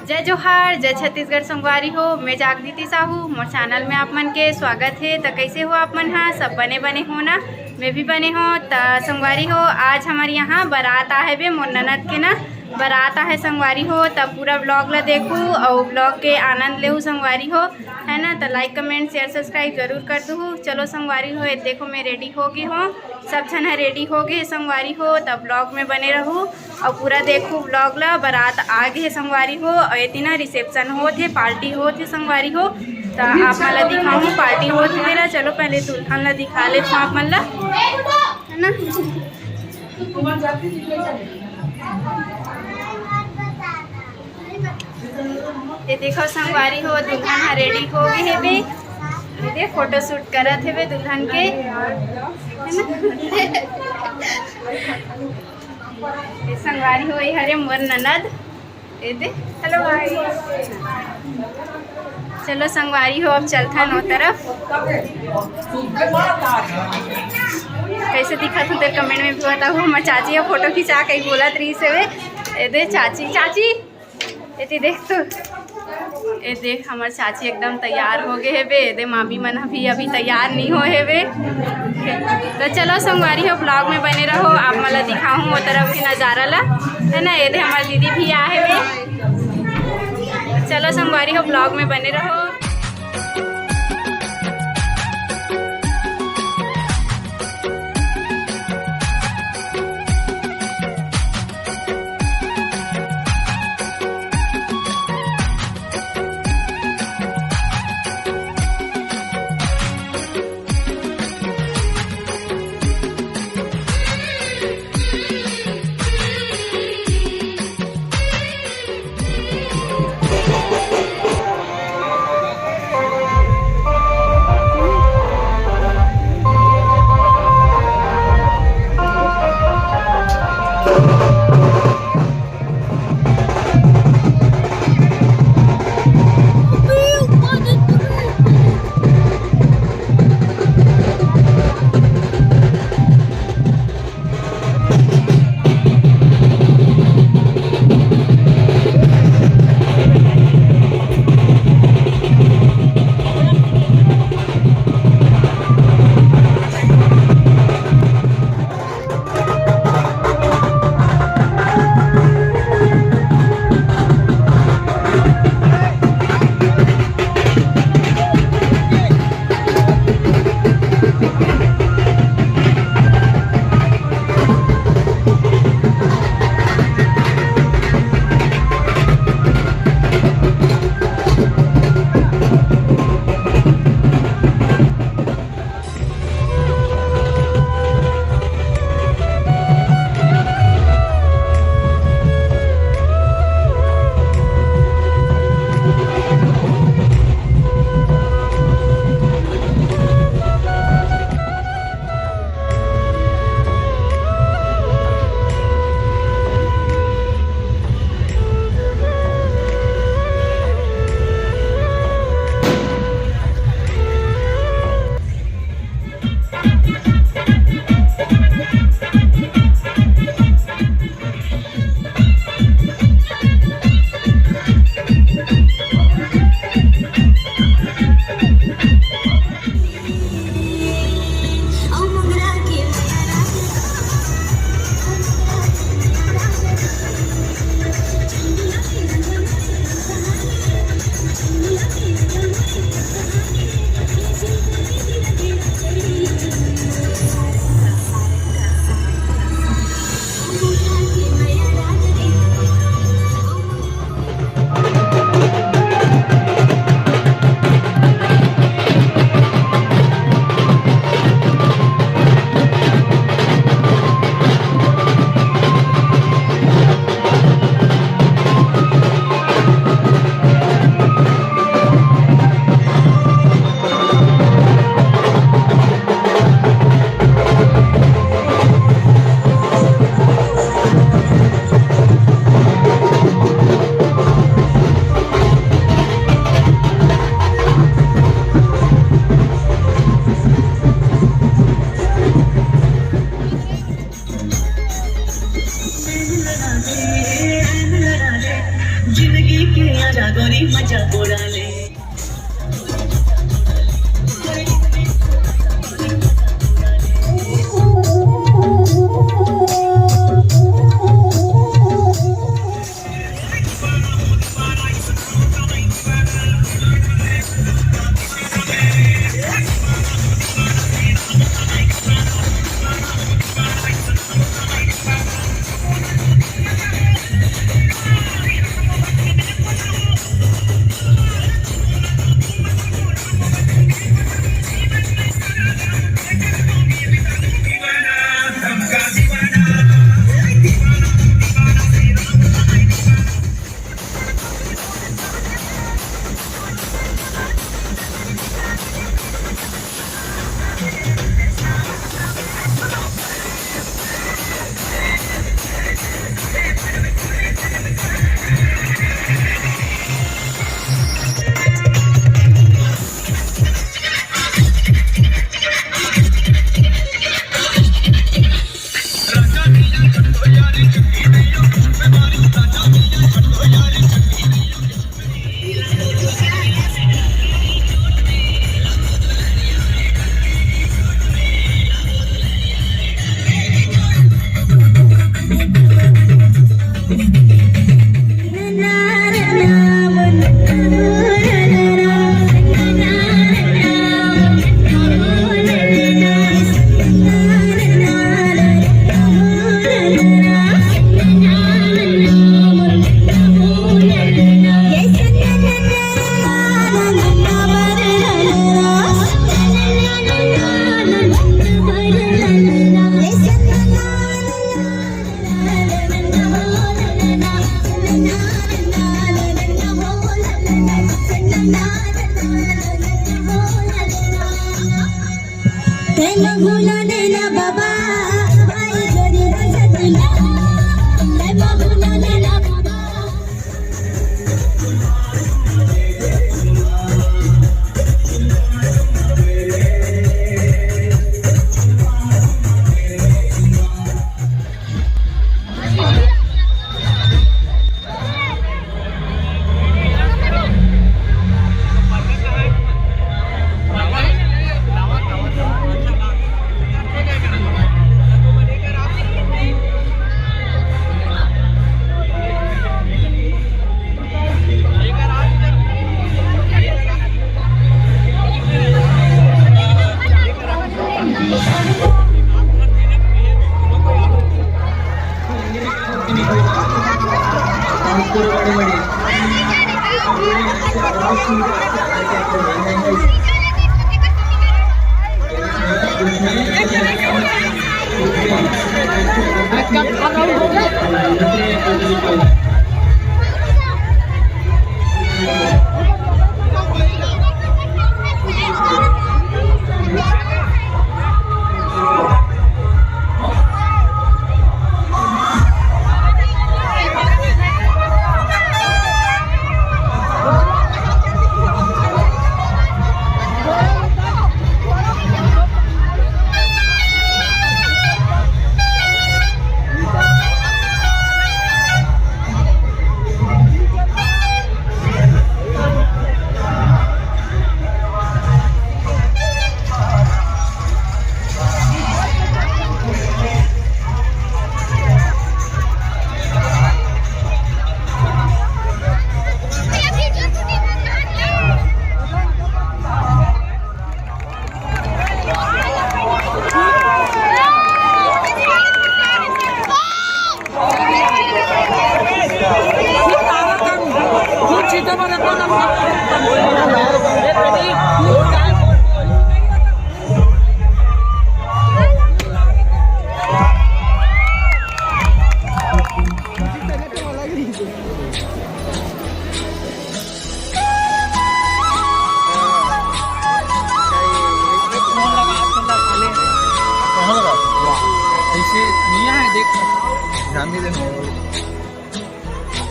जय जोहार, जय छत्तीसगढ़ संगवारी हो। मैं जागृति साहू, मोर चैनल में आप मन के स्वागत है। तो कैसे हो आप मन? हाँ, सब बने हो ना? मैं भी बने हो। तो संगवारी हो, आज हमारे यहाँ बारात आहे बे मोर ननद के ना बारात आहे संगवारी हो। तब पूरा ब्लॉग ला देखूँ और ब्लॉग के आनंद लेहूँ संगवारी हो, है ना। तो लाइक कमेंट शेयर सब्सक्राइब जरूर कर दूँ। चलो संगवारी हो, देखो मैं रेडी हो गई हूँ, सब जन है रेडी हो गए संगवारी हो। तब ब्लॉग में बने रहूँ और पूरा देखूँ ब्लॉग ला। बारात आ गए संगवारी हो और ये ना रिसेप्शन होते, पार्टी होते संगवारी हो। तो आप मन ला दिखाऊँ पार्टी होते मेरा। चलो पहले दुल्हन ला दिखा ले आप मन ला, है ना। ये देखो संगवारी हो, दुल्हन हा रेडी हो गए है बे। ये फोटो शूट करत है बे दुल्हन के, ये संगवारी हो, ये हरे मोर ननद। ये दे हेलो भाई। चलो संगवारी हो, अब चलता नो तरफ। कैसे दिखा तू तेरे कमेंट में भी बताओ। हमार चाची है फोटो खिंचा कहीं बोला रही से वे। ये दे चाची, चाची ये देख तो, ये देख हमार चाची एकदम तैयार हो गए है बे। दे मामी मन अभी तैयार नहीं हो है बे। तो चलो संगवारी हो, ब्लॉग में बने रहो। आप मला दिखाऊँ वो तरफ के नज़ारा ला, है ना। ये दे हमारी दीदी भी आए बे। चलो संगवारी हो, ब्लॉग में बने रहो। जिंदगी के आजा गोरी मजा उड़ा ले।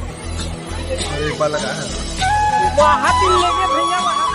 एक बार लगा है वहाँ पिन लेंगे भैया वहाँ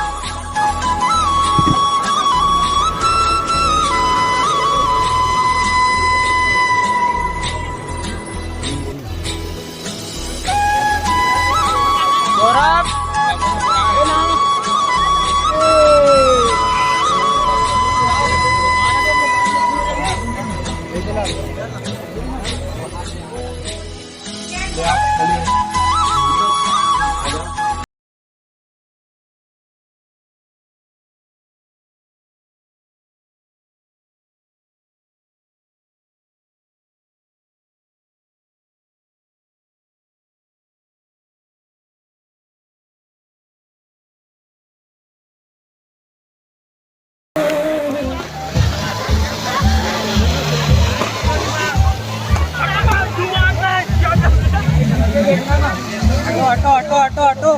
auto auto auto auto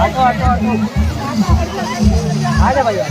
auto auto auto आ जा भैया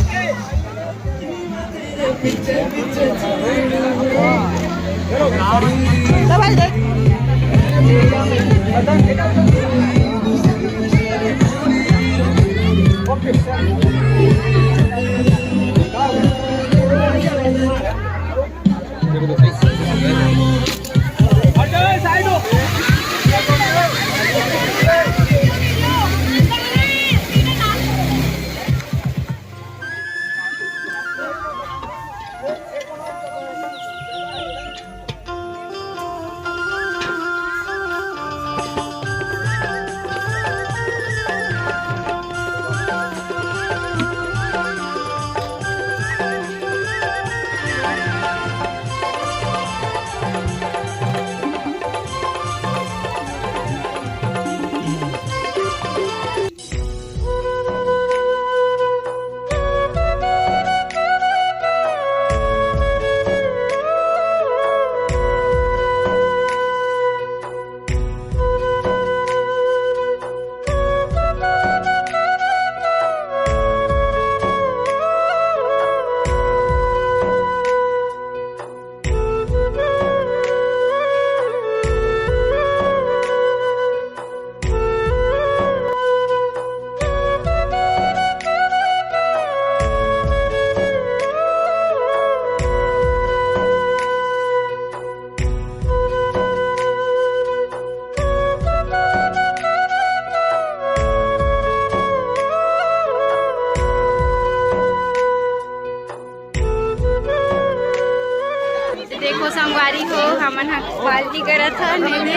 देखो संगवारी हो हमन हा पार्टी करत ह नेने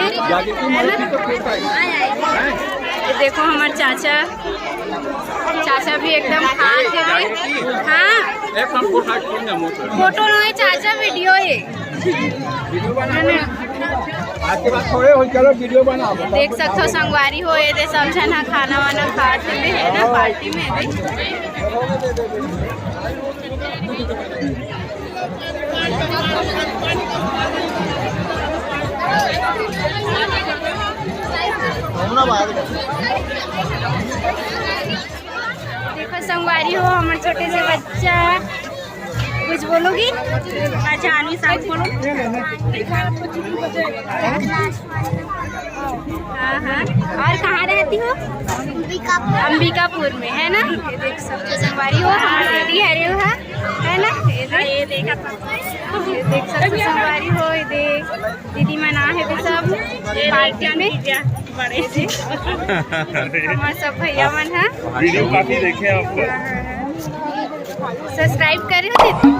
ये देखो हमार चाचा चाचा भी एकदम खास है। हाँ फोटो नहीं चाचा वीडियो है। आपके पास थोड़े हो चलो वीडियो बनाओ देख सकते हो संगवारी हो ये दे सब जन हा खाना वाना खाते हुए है ना पार्टी में देखो संगवारी हो हमारे छोटे से बच्चा कुछ बोलोगी? अच्छा आनी साथ बोलो। हाँ हाँ और कहाँ रहती हो? अंबिकापुर में है ना। ये देख सकते संगवारी हो हमारी दीदी है ना। ये देख सकते संगवारी हो ये देख दीदी मना है भी सब पार्टी में बड़े से हमारे सब भैया मन है। वीडियो काफी देखे आपको। सब्सक्राइब करे हो दीदी?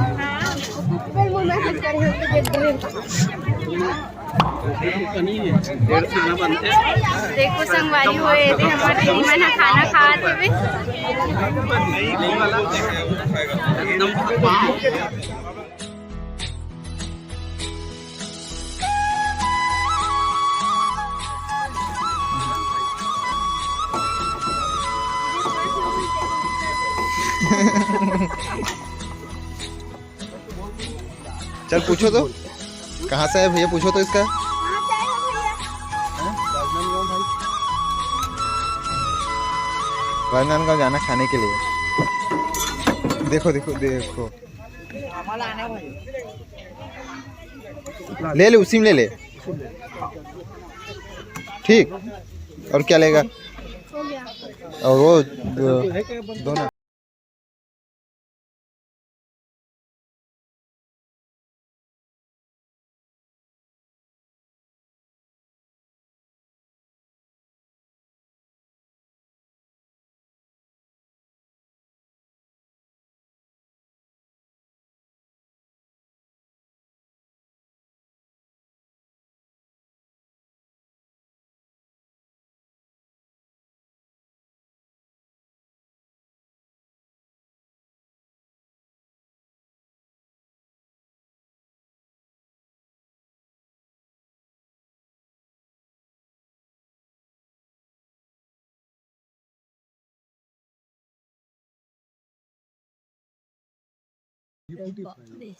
देखो संगवारी हो ये हमारे दीदी मन है खाना खाते हुए। चल पूछो तो कहाँ से है भैया पूछो तो इसका राजनांदगांव जाना खाने के लिए। देखो देखो देखो ले ले उसी में ले ले ठीक। और क्या लेगा और वो दोनों बापरे.